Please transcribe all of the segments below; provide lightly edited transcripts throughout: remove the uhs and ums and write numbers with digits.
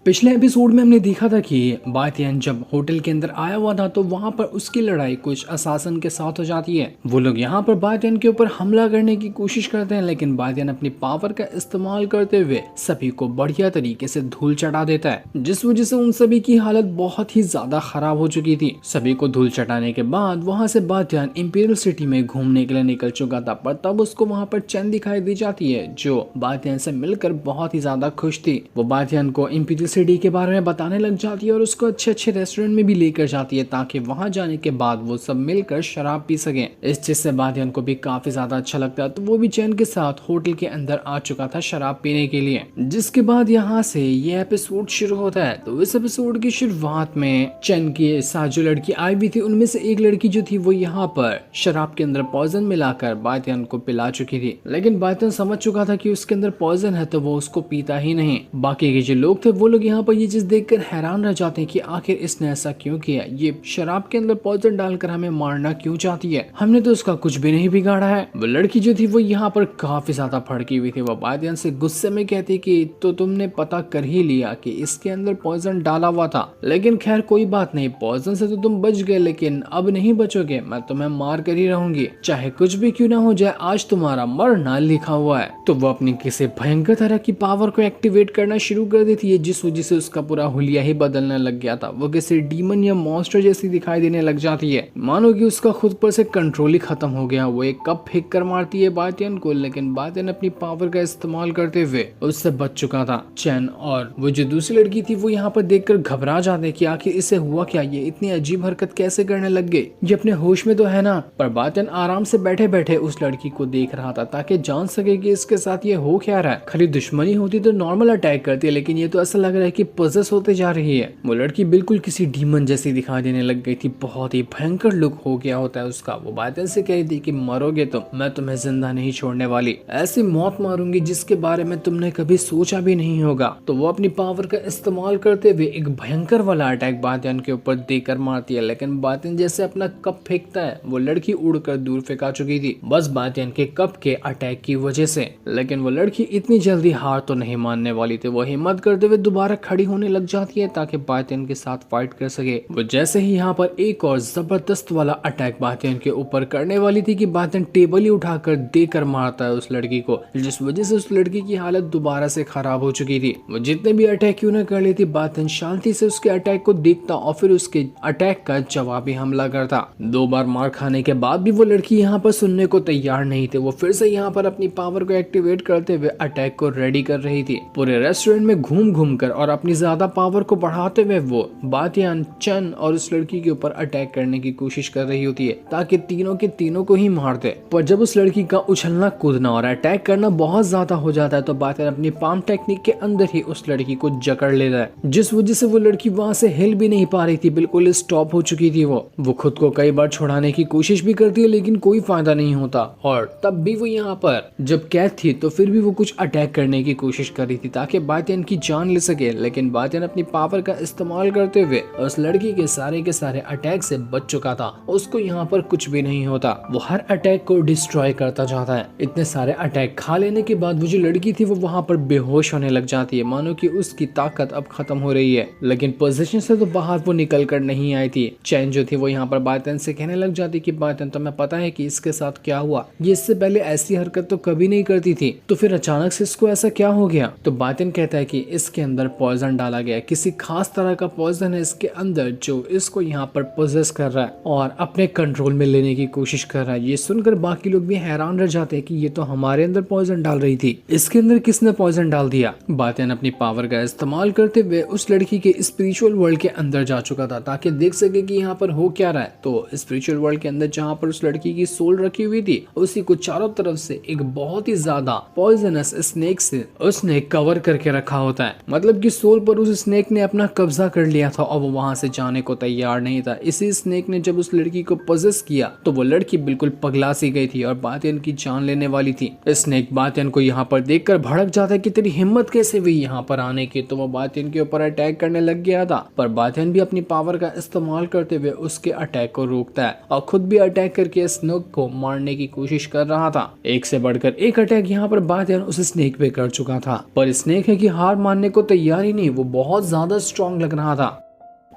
पिछले एपिसोड में हमने देखा था कि बातियान जब होटल के अंदर आया हुआ था तो वहां पर उसकी लड़ाई कुछ असासन के साथ हो जाती है। वो लोग यहाँ पर बातियान के ऊपर हमला करने की कोशिश करते हैं, लेकिन बातियान अपनी पावर का इस्तेमाल करते हुए सभी को बढ़िया तरीके से धूल चटा देता है, जिस वजह से उन सभी की हालत बहुत ही ज्यादा खराब हो चुकी थी। सभी को धूल चटाने के बाद वहाँ से बातियान इंपीरियल सिटी में घूमने के लिए निकल चुका था, पर तब उसको वहाँ पर चैन दिखाई दी जाती है जो बातियान से मिलकर बहुत ही ज्यादा खुश थी। वो बातियान को इंपीरियल सिटी के बारे में बताने लग जाती है और उसको अच्छे अच्छे रेस्टोरेंट में भी लेकर जाती है ताकि वहां जाने के बाद वो सब मिलकर शराब पी सकें। इस चीज से बातियान को भी काफी ज्यादा अच्छा लगता है, तो वो भी चैन के साथ होटल के अंदर आ चुका था शराब पीने के लिए। जिसके बाद यहाँ से ये एपिसोड शुरू होता है। तो इस एपिसोड की शुरुआत में चैन के साथ जो लड़की आई भी थी उनमें से एक लड़की जो थी वो यहाँ पर शराब के अंदर पॉइजन मिलाकर बातियान को पिला चुकी थी, लेकिन बातियान समझ चुका था कि उसके अंदर पॉइजन है तो वो उसको पीता ही नहीं। बाकी के जो लोग थे वो लोग यहाँ पर ये चीज देखकर हैरान रह जाते हैं कि आखिर इसने ऐसा क्यों किया, ये शराब के अंदर पॉइजन डालकर हमें मारना क्यों चाहती है, हमने तो उसका कुछ भी नहीं बिगाड़ा है। वो लड़की जो थी वो यहाँ पर काफी ज्यादा भड़की हुई थी। वो बातियान से गुस्से में कहती कि तो तुमने पता कर ही लिया कि इसके अंदर पॉइजन डाला हुआ था, लेकिन खैर कोई बात नहीं, पॉइजन से तो तुम बच गए लेकिन अब नहीं बचोगे, मैं तुम्हें मार कर ही रहूंगी, चाहे कुछ भी क्यों ना हो जाए, आज तुम्हारा मरना लिखा हुआ है। तो वो अपनी किसी भयंकर तरह की पावर को एक्टिवेट करना शुरू कर देती है, जिस वजह से उसका पूरा हुलिया ही बदलने लग गया था। वो किसी डीमन या मॉन्स्टर जैसी दिखाई देने लग जाती है, मानो कि उसका खुद पर से कंट्रोल ही खत्म हो गया। वो एक कप फेंक कर मारती है बातियान को, लेकिन बातियान अपनी पावर का इस्तेमाल करते हुए उससे बच चुका था। चैन और वो जो दूसरी लड़की थी वो यहाँ पर देखकर घबरा जाते हैं कि आखिर इसे हुआ क्या, ये इतनी अजीब हरकत कैसे करने लग गई, ये अपने होश में तो है ना। पर बातियान आराम से बैठे बैठे उस लड़की को देख रहा था ताकि जान सके कि इसके साथ ये हो क्या रहा है। खाली दुश्मनी होती तो नॉर्मल अटैक करती है, लेकिन ये तो ऐसा लग रहा है कि पजेस होते जा रही है। वो लड़की बिल्कुल किसी डीमन जैसी दिखाई देने लग गई थी, बहुत ही भयंकर लुक हो गया होता है उसका। वो बातियान से कह रही थी कि मरोगे तो मैं तुम्हें जिंदा नहीं छोड़ने वाली, ऐसी मौत मारूंगी जिसके बारे में तुमने कभी सोचा भी नहीं होगा। तो वो अपनी पावर का इस्तेमाल करते हुए एक भयंकर वाला अटैक बातियान के ऊपर देकर मारती है, लेकिन बातियान जैसे अपना कप फेंकता है वो लड़की उड़कर दूर फेंका चुकी थी, बस बातियान के कप के अटैक की वजह से। लेकिन वो लड़की इतनी जल्दी हार तो नहीं मानने वाली थी। वो हिम्मत करते हुए दोबारा खड़ी होने लग जाती है ताकि बातियान के साथ फाइट कर सके। वो जैसे ही यहाँ पर एक और जबरदस्त वाला अटैक बातियान के ऊपर करने वाली थी कि बातियान टेबल ही उठाकर देकर मारता है उस लड़की को, जिस वजह से उस लड़की की हालत दोबारा से खराब हो चुकी थी। वो जितने भी अटैक क्यों न कर लेती, बातियान शांति से उसके अटैक को देखता और फिर उसके अटैक का जवाबी हमला करता। 2 बार मार खाने के बाद भी वो लड़की यहाँ पर सुनने को तैयार नहीं थे। वो फिर से यहाँ पर अपनी पावर को एक्टिवेट करते हुए अटैक को रेडी कर रही थी। पूरे रेस्टोरेंट में घूम घूम कर और अपनी ज्यादा पावर को बढ़ाते हुए वो बातियान, चैन और उस लड़की के ऊपर अटैक करने की कोशिश कर रही होती है ताकि तीनों के तीनों को ही मार दे। पर जब उस लड़की का उछलना कूदना और अटैक करना बहुत ज्यादा हो जाता है तो बातियान अपनी पाम टेक्निक के अंदर ही उस लड़की को जकड़ लेता है, जिस वजह से वो लड़की वहां से हिल भी नहीं पा रही थी, बिल्कुल स्टॉप हो चुकी थी। वो खुद को कई बार छुड़ाने की कोशिश भी करती है लेकिन कोई फायदा नहीं होता। और तब भी वो यहाँ पर जब कैद थी तो फिर भी वो कुछ अटैक करने की कोशिश कर रही थी ताकि बातियान की जान ले सके, लेकिन बातियान अपनी पावर का इस्तेमाल करते हुए उस लड़की के सारे अटैक से बच चुका था। उसको यहाँ पर कुछ भी नहीं होता, वो हर अटैक को डिस्ट्रॉय करता जाता है। इतने सारे अटैक खा लेने के बाद वो जो लड़की थी वो वहाँ पर बेहोश होने लग जाती है, मानो कि उसकी ताकत अब खत्म हो रही है। लेकिन पोजीशन से तो बाहर वो निकल कर नहीं आई थी। चैन जो थी वो यहाँ पर बातियान से कहने लग जाती कि बातियान तुम्हें पता है कि इसके साथ क्या हुआ, ये इससे पहले ऐसी हरकत तो कभी नहीं करती थी, तो फिर अचानक से इसको ऐसा क्या हो गया। तो बातियान कहता है कि इसके अंदर पॉइजन डाला गया, किसी खास तरह का पॉइजन है इसके अंदर जो इसको यहाँ पर पोजेस कर रहा है और अपने कंट्रोल में लेने की कोशिश कर रहा है। ये सुनकर बाकी लोग भी हैरान रह जाते हैं कि ये तो हमारे अंदर पॉइजन डाल रही थी, इसके अंदर किसने पॉइजन डाल दिया। बातियान अपनी पावर का इस्तेमाल करते हुए उस लड़की के स्पिरिचुअल वर्ल्ड के अंदर जा चुका था ताकि देख सके कि यहाँ पर हो क्या रहा है। तो स्पिरिचुअल वर्ल्ड के अंदर जहाँ पर उस लड़की की सोल रखी हुई थी उसी को चारों तरफ से एक बहुत ही ज्यादा पॉइजनस स्नेक से उसने कवर करके रखा होता है, मतलब कि सोल पर उस स्नेक ने अपना कब्जा कर लिया था और वो वहां से जाने को तैयार नहीं था। इसी स्नेक ने जब उस लड़की को पोजेस किया तो वो लड़की बिल्कुल पगला सी गई थी और बातियान की जान लेने वाली थी। स्नेक बातियान को यहाँ पर देखकर भड़क जाता है कि तेरी हिम्मत कैसे हुई यहाँ पर आने की, तो वो बातियान के ऊपर अटैक करने लग गया था। पर बातियान भी अपनी पावर का इस्तेमाल करते हुए उसके अटैक को रोकता है और खुद भी अटैक करके स्नेक को मारने की कोशिश कर रहा था। एक से बढ़कर एक अटैक यहाँ पर बातियान उस स्नेक पे कर चुका था, पर स्नेक है कि हार मानने को तैयार तैयार ही नहीं, वो बहुत ज्यादा स्ट्रांग लग रहा था।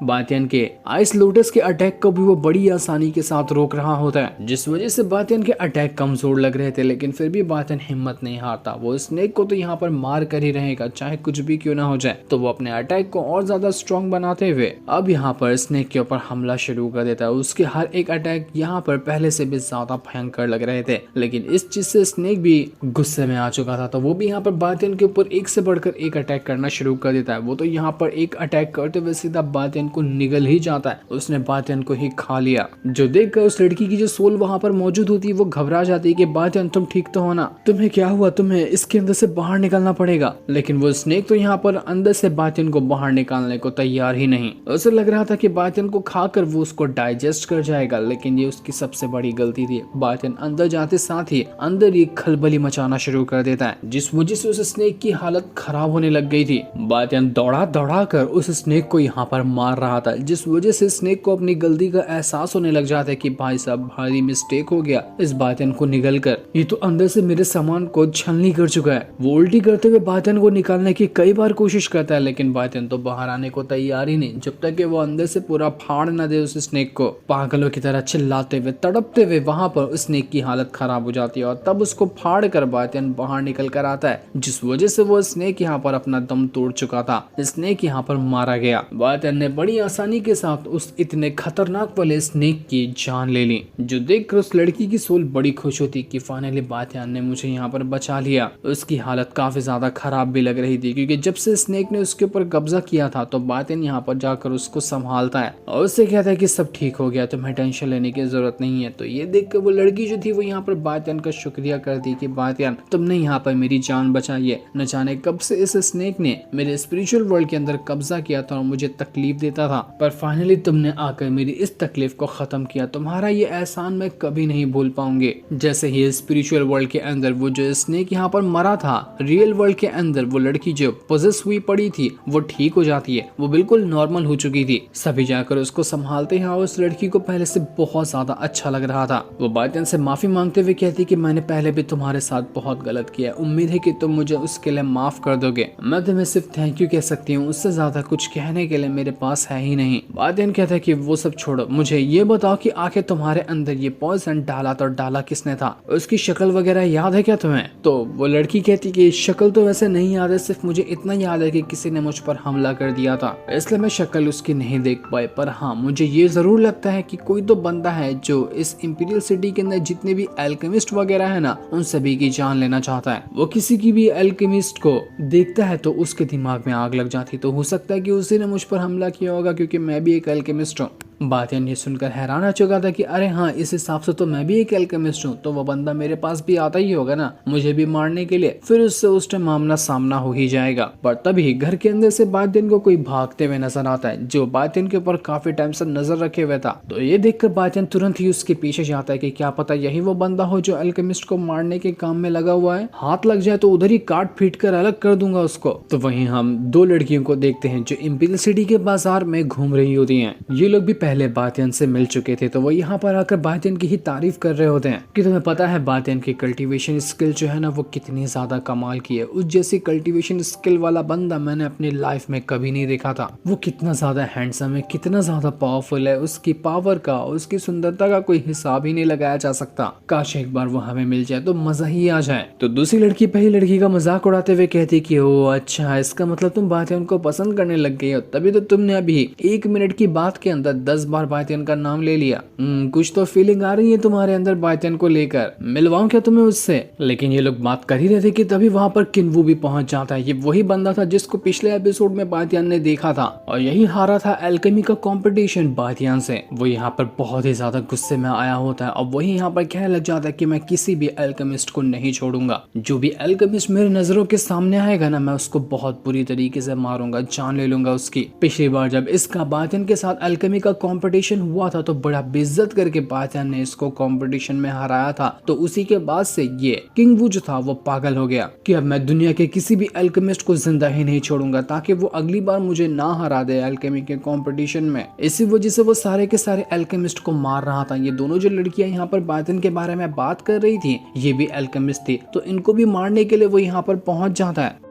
बातियन के आइस लोटस के अटैक को भी वो बड़ी आसानी के साथ रोक रहा होता है, जिस वजह से बातियन के अटैक कमजोर लग रहे थे, लेकिन फिर भी बातियन हिम्मत नहीं हारता। वो स्नेक को तो यहाँ पर मार कर ही रहेगा, चाहे कुछ भी क्यों ना हो जाए। तो वो अपने अटैक को और ज्यादा स्ट्रॉन्ग बनाते हुए अब यहाँ पर स्नेक के ऊपर हमला शुरू कर देता है। उसके हर एक अटैक यहाँ पर पहले से भी ज्यादा भयंकर लग रहे थे, लेकिन इस चीज से स्नेक भी गुस्से में आ चुका था। तो वो भी यहाँ पर बातियन के ऊपर एक से बढ़कर एक अटैक करना शुरू कर देता है। वो तो यहाँ पर एक अटैक करते हुए सीधा बातियन को निगल ही जाता है, उसने बातियन को ही खा लिया। जो देखकर उस लड़की की जो सोल वहां पर मौजूद होती है वो घबरा जाती है कि बातियन तुम ठीक तो हो ना, तुम्हें क्या हुआ, तुम्हें इसके अंदर से बाहर निकलना पड़ेगा। लेकिन वो स्नेक तो यहाँ पर अंदर से बातियन को बाहर निकालने को तैयार ही नहीं। उसे लग रहा था कि बातियन को खाकर वो उसको डाइजेस्ट कर जाएगा, लेकिन ये उसकी सबसे बड़ी गलती थी। बातियन अंदर जाते साथ ही अंदर ये खलबली मचाना शुरू कर देता है, जिस वजह से उस स्नेक की हालत खराब होने लग गई थी। बातियन दौड़ा दौड़ा कर उस स्नेक को यहाँ पर मार रहा था, जिस वजह से स्नेक को अपनी गलती का एहसास होने लग जाता है कि भाई साहब भारी मिस्टेक हो गया इस बातियन को निगल कर, ये तो अंदर से मेरे सामान को छलनी कर चुका है। वो उल्टी करते हुए बातियन को निकालने की कई बार कोशिश करता है, लेकिन बातियन तो बाहर आने को तैयार ही नहीं, जब तक कि वो अंदर से पूरा फाड़ न दे उस स्नेक को। पागलों की तरह चिल्लाते हुए तड़पते हुए वहां पर स्नेक की हालत खराब हो जाती है और तब उसको फाड़ कर बातियन बाहर निकल कर आता है, जिस वजह से वो स्नेक यहाँ पर अपना दम तोड़ चुका था। स्नेक यहाँ पर मारा गया। बातियन ने बड़ी आसानी के साथ उस इतने खतरनाक वाले स्नेक की जान ले ली, जो देखकर उस लड़की की सोल बड़ी खुश होती कि फाइनली बातियन ने मुझे यहाँ पर बचा लिया। उसकी हालत काफी ज्यादा खराब भी लग रही थी, क्योंकि जब से स्नेक ने उसके ऊपर कब्जा किया था तो बातियन यहाँ पर जाकर उसको संभालता है और उससे कहता है कि सब ठीक हो गया, तुम्हें टेंशन लेने की जरूरत नहीं है। तो ये देखकर वो लड़की जो थी वो यहाँ पर बातियन का शुक्रिया करती कि बातियन तुमने यहाँ पर मेरी जान बचाई है। न जाने कब से इस स्नेक ने मेरे स्पिरिचुअल वर्ल्ड के अंदर कब्जा किया था और मुझे तकलीफ देता था, पर फाइनली तुमने आकर मेरी इस तकलीफ को खत्म किया। तुम्हारा ये एहसान मैं कभी नहीं भूल पाऊंगी। जैसे ही स्पिरिचुअल वर्ल्ड के अंदर वो जो स्नेक यहाँ पर मरा था, रियल वर्ल्ड के अंदर वो लड़की जो पोजेस हुई पड़ी थी वो ठीक हो जाती है, वो बिल्कुल नॉर्मल हो चुकी थी। सभी जाकर उसको संभालते हैं और उस लड़की को पहले से बहुत ज्यादा अच्छा लग रहा था। वो बातियन से माफी मांगते हुए कहती कि मैंने पहले भी तुम्हारे साथ बहुत गलत किया, उम्मीद है कि तुम मुझे उसके लिए माफ कर दोगे। मैं तुम्हें सिर्फ थैंक यू कह सकती हूँ, उससे ज्यादा कुछ कहने के लिए मेरे पास है ही नहीं। बातियन कहता है कि वो सब छोड़ो, मुझे ये बताओ कि आखिर तुम्हारे अंदर ये पॉइजन डाला तो डाला किसने था, उसकी शक्ल वगैरह याद है क्या तुम्हें? तो वो लड़की कहती कि शक्ल तो वैसे नहीं याद है, सिर्फ मुझे इतना याद है कि किसी ने मुझ पर हमला कर दिया था, इसलिए मैं शक्ल उसकी नहीं देख पाई। पर हाँ, मुझे ये जरूर लगता है कि कोई तो बंदा है जो इस इंपीरियल सिटी के अंदर जितने भी एल्केमिस्ट वगैरह है ना, उन सभी की जान लेना चाहता है। वो किसी की भी एल्केमिस्ट को देखता है तो उसके दिमाग में आग लग जाती। तो हो सकता है कि उसी ने मुझ पर हमला किया होगा, क्योंकि मैं भी एक एल्केमिस्ट हूँ। बातियन ये सुनकर हैरान आ चुका था कि अरे हाँ, इस हिसाब से तो मैं भी एक एल्केमिस्ट हूँ, तो वो बंदा मेरे पास भी आता ही होगा ना मुझे भी मारने के लिए, फिर उससे उस टाइम आमना सामना हो ही जाएगा। पर तभी घर के अंदर से बातियन को कोई भागते हुए नजर आता है, जो बातियन के ऊपर काफी टाइम से नजर रखे हुए था। तो ये देखकर बातियन तुरंत ही उसके पीछे जाता है कि क्या पता यही वो बंदा हो जो एल्केमिस्ट को मारने के काम में लगा हुआ है, हाथ लग जाए तो उधर ही काट पीट कर अलग कर दूंगा उसको। तो वहीं हम दो लड़कियों को देखते हैं जो इंपीरियल सिटी के बाजार में घूम रही होती हैं। ये लोग भी पहले बातियन से मिल चुके थे, तो वो यहाँ पर आकर बातियन की ही तारीफ कर रहे होते हैं कि तुम्हें पता है बातियन की कल्टीवेशन स्किल जो है ना वो कितनी ज्यादा कमाल की है, उस जैसी कल्टीवेशन स्किल वाला बंदा मैंने अपनी लाइफ में कभी नहीं देखा था। वो कितना ज्यादा हैंडसम है, कितना ज्यादा पावरफुल है, उसकी पावर का, उसकी सुंदरता का कोई हिसाब ही नहीं लगाया जा सकता। काश एक बार वो हमें मिल जाए तो मजा ही आ जाए। तो दूसरी लड़की पहली लड़की का मजाक उड़ाते हुए कहती कि ओ अच्छा, इसका मतलब तुम बातियन को पसंद करने लग गई हो, तभी तो तुमने अभी 1 मिनट की बात के अंदर 10 बार बातियन का नाम ले लिया। कुछ तो फीलिंग आ रही है तुम्हारे अंदर बातियन को लेकर, मिलवाऊं क्या तुम्हें उससे? लेकिन ये लोग बात कर ही रहे थे कि तभी वहां पर किन्वू भी पहुंच जाता है। ये वही बंदा था जिसको पिछले एपिसोड में बातियन ने देखा था और यही हारा था एल्केमी का कंपटीशन बातियन से। वो यहाँ पर बहुत ही ज्यादा गुस्से में आया होता है और वही यहाँ पर कहने लग जाता है कि मैं किसी भी एल्केमिस्ट को नहीं छोड़ूंगा, जो भी एल्केमिस्ट मेरे नजरों के सामने आएगा ना मैं उसको बहुत बुरी तरीके से मारूंगा, जान ले लूंगा उसकी। पिछली बार जब इसका बातियन के साथ एल्केमी का कंपटीशन हुआ था तो बड़ा बेइज्जत करके बातियन ने इसको कंपटीशन में हराया था। तो उसी के बाद से ये किन्वू जो था वो पागल हो गया कि अब मैं दुनिया के किसी भी एल्केमिस्ट को जिंदा ही नहीं छोड़ूंगा, ताकि वो अगली बार मुझे ना हरा दे एल्केमी के कंपटीशन में। इसी वजह से वो सारे के सारे एल्केमिस्ट को मार रहा था। ये दोनों जो लड़कियां यहाँ पर बातियन के बारे में बात कर रही थी ये भी एल्केमिस्ट थी, तो इनको भी मारने के लिए वो यहाँ पर पहुंच जाता है।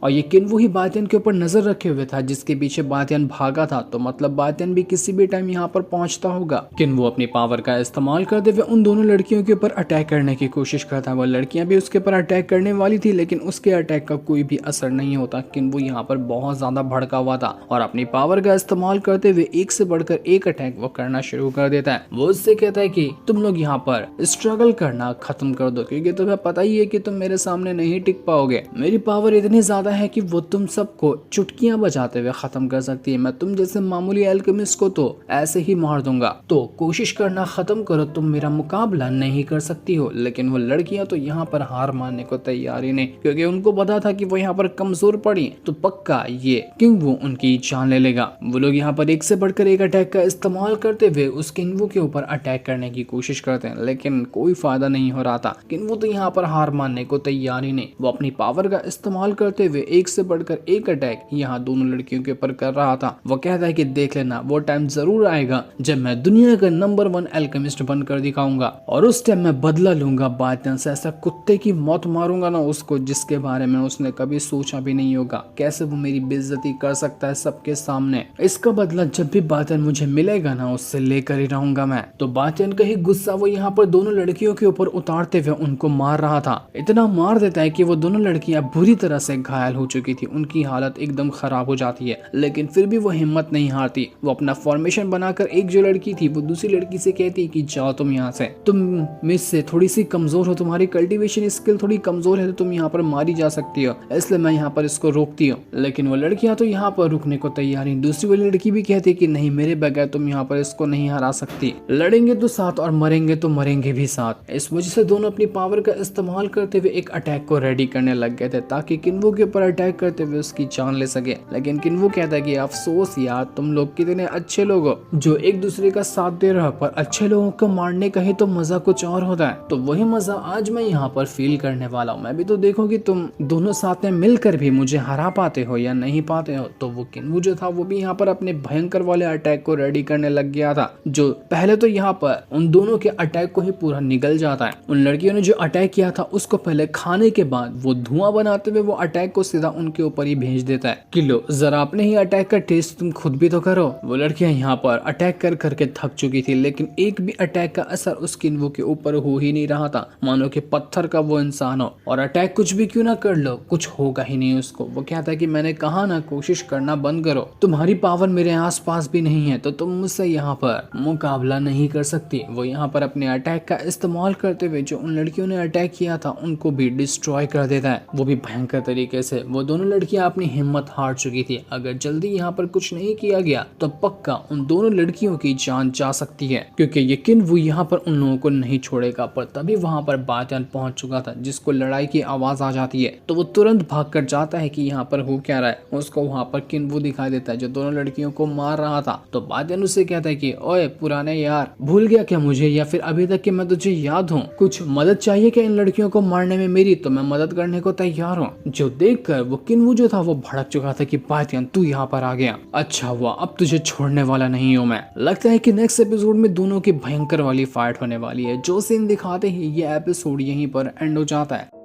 और ये किन्वू ही बातियन के ऊपर नजर रखे हुए था, जिसके पीछे बातियन भागा था, तो मतलब बातियन भी किसी भी टाइम यहाँ पर पहुंचता होगा। किन्वू अपनी पावर का इस्तेमाल करते हुए उन दोनों लड़कियों के ऊपर अटैक करने की कोशिश करता है। वो लड़कियां भी उसके ऊपर अटैक करने वाली थी, लेकिन उसके अटैक का कोई भी असर नहीं होता। किन्वू यहाँ पर बहुत ज्यादा भड़का हुआ था और अपनी पावर का इस्तेमाल करते हुए एक से बढ़कर एक अटैक वो करना शुरू कर देता है। वो उससे कहता है कि तुम लोग यहाँ पर स्ट्रगल करना खत्म कर दो, क्योंकि तुम्हें पता ही है कि तुम मेरे सामने नहीं टिक पाओगे। मेरी पावर इतनी ज्यादा है कि वो तुम सबको चुटकियां बजाते हुए खत्म कर सकती है। मैं तुम जैसे मामूली एल्केमिस्ट को तो ऐसे ही मार दूंगा, तो कोशिश करना खत्म करो, तुम मेरा मुकाबला नहीं कर सकती हो। लेकिन वो लड़कियां तो यहाँ पर हार मानने को तैयार ही नहीं, क्योंकि उनको पता था कि वो यहाँ पर कमजोर पड़ी तो पक्का ये किन्वू उनकी जान ले लेगा। वो लोग यहाँ पर एक से बढ़कर एक अटैक का इस्तेमाल करते हुए उस किन्वू के ऊपर अटैक करने की कोशिश करते हैं, लेकिन कोई फायदा नहीं हो रहा था। किन्वू तो यहाँ पर हार मानने को तैयार ही नहीं। वो अपनी पावर का इस्तेमाल करते हुए एक से बढ़कर एक अटैक यहाँ दोनों लड़कियों के ऊपर कर रहा था। वो कहता है कि देख लेना, वो टाइम जरूर आएगा जब मैं दुनिया का नंबर 1 एल्केमिस्ट बनकर दिखाऊंगा, और उस टाइम मैं बदला लूंगा बातियन से। ऐसा कुत्ते की मौत मारूंगा ना उसको, जिसके बारे में उसने कभी सोचा भी नहीं होगा। कैसे वो मेरी बेइज्जती कर सकता है सबके सामने। इसका बदला जब भी बातियन मुझे मिलेगा ना, उससे लेकर ही रहूंगा मैं। तो बातियन का ही गुस्सा वो यहाँ पर दोनों लड़कियों के ऊपर उतारते हुए उनको मार रहा था। इतना मार देता है कि वो दोनों लड़कियां बुरी तरह से घायल हो चुकी थी, उनकी हालत एकदम खराब हो जाती है। लेकिन फिर भी वो हिम्मत नहीं हारती। वो अपना फॉर्मेशन बनाकर, एक जो लड़की थी वो दूसरी लड़की से कहती कि जाओ तुम यहाँ से, तुम मुझसे थोड़ी सी कमजोर हो, तुम्हारी कल्टीवेशन स्किल थोड़ी कमजोर है, तो तुम यहाँ पर मारी जा सकती हो, इसलिए मैं यहाँ पर इसको रोकती हूँ। लेकिन वो लड़कियां तो यहाँ पर रुकने को तैयार नहीं। दूसरी वाली लड़की भी कहती कि नहीं, मेरे बगैर तुम यहाँ पर इसको नहीं हरा सकती, लड़ेंगे तो साथ और मरेंगे तो मरेंगे भी साथ। इस वजह से दोनों अपनी पावर का इस्तेमाल करते हुए एक अटैक को रेडी करने लग गए थे, ताकि किन्वू के ऊपर अटैक करते हुए उसकी जान ले सके। लेकिन किन्वू कहता है कि अफसोस यार, तुम लोग कितने अच्छे लोग हो जो एक दूसरे का साथ दे रहे हो, पर अच्छे लोगों को मारने का ही तो मजा कुछ और होता है। तो वही मजा आज मैं यहाँ पर फील करने वाला हूँ। मैं भी तो देखो कि तुम दोनों साथ में मिलकर भी मुझे हरा पाते हो या नहीं पाते हो। तो वो किन्वू जो था वो भी यहाँ पर अपने भयंकर वाले अटैक को रेडी करने लग गया था, जो पहले तो यहाँ पर उन दोनों के अटैक को ही पूरा निगल जाता है। उन लड़कियों ने जो अटैक किया था उसको पहले खाने के बाद वो धुआं बनाते हुए वो अटैक को सीधा उनके ऊपर ही भेज देता है कि लो जरा अपने ही अटैक का टेस्ट तुम खुद भी तो करो। वो लड़कियां यहाँ पर अटैक कर करके थक चुकी थी, लेकिन एक भी अटैक का असर उस किन्वू के ऊपर हो ही नहीं रहा था, मानो कि पत्थर का वो इंसान हो। और अटैक कुछ भी क्यों ना कर लो, कुछ होगा ही नहीं उसको। वो कहता है कि मैंने कहा ना, कोशिश करना बंद करो, तुम्हारी पावर मेरे आसपास भी नहीं है, तो तुम मुझसे यहाँ पर मुकाबला नहीं कर सकती। वो यहाँ पर अपने अटैक का इस्तेमाल करते हुए जो उन लड़कियों ने अटैक किया था उनको भी डिस्ट्रॉय कर देता है, वो भी भयंकर तरीके से। वो दोनों लड़कियां अपनी हिम्मत हार चुकी थी। अगर जल्दी यहाँ पर कुछ नहीं किया गया तो पक्का उन दोनों लड़कियों की जान जा सकती है, क्योंकि ये किन्वू यहाँ पर उन लोगों को नहीं छोड़ेगा। पर तभी वहाँ पर बातियन पहुंच चुका था, जिसको लड़ाई की आवाज आ जाती है, तो वो तुरंत भाग कर जाता है कि यहाँ पर हो क्या रहा है। उसको वहाँ पर किन्वू दिखाई देता है जो दोनों लड़कियों को मार रहा था। तो बातियन उससे कहता है कि ओए पुराने यार, भूल गया क्या मुझे, या फिर अभी तक कि मैं तुझे याद हूँ? कुछ मदद चाहिए क्या इन लड़कियों को मारने में मेरी, तो मैं मदद करने को तैयार हूँ। जो देखकर वो किन्वू जो था वो भड़क चुका था कि बातियन तू यहाँ पर आ गया, अच्छा हुआ, अब तुझे छोड़ने वाला नहीं हूँ मैं। लगता है कि नेक्स्ट एपिसोड में दोनों की भयंकर वाली फाइट होने वाली है। जो सीन दिखाते ही ये एपिसोड यहीं पर एंड हो जाता है।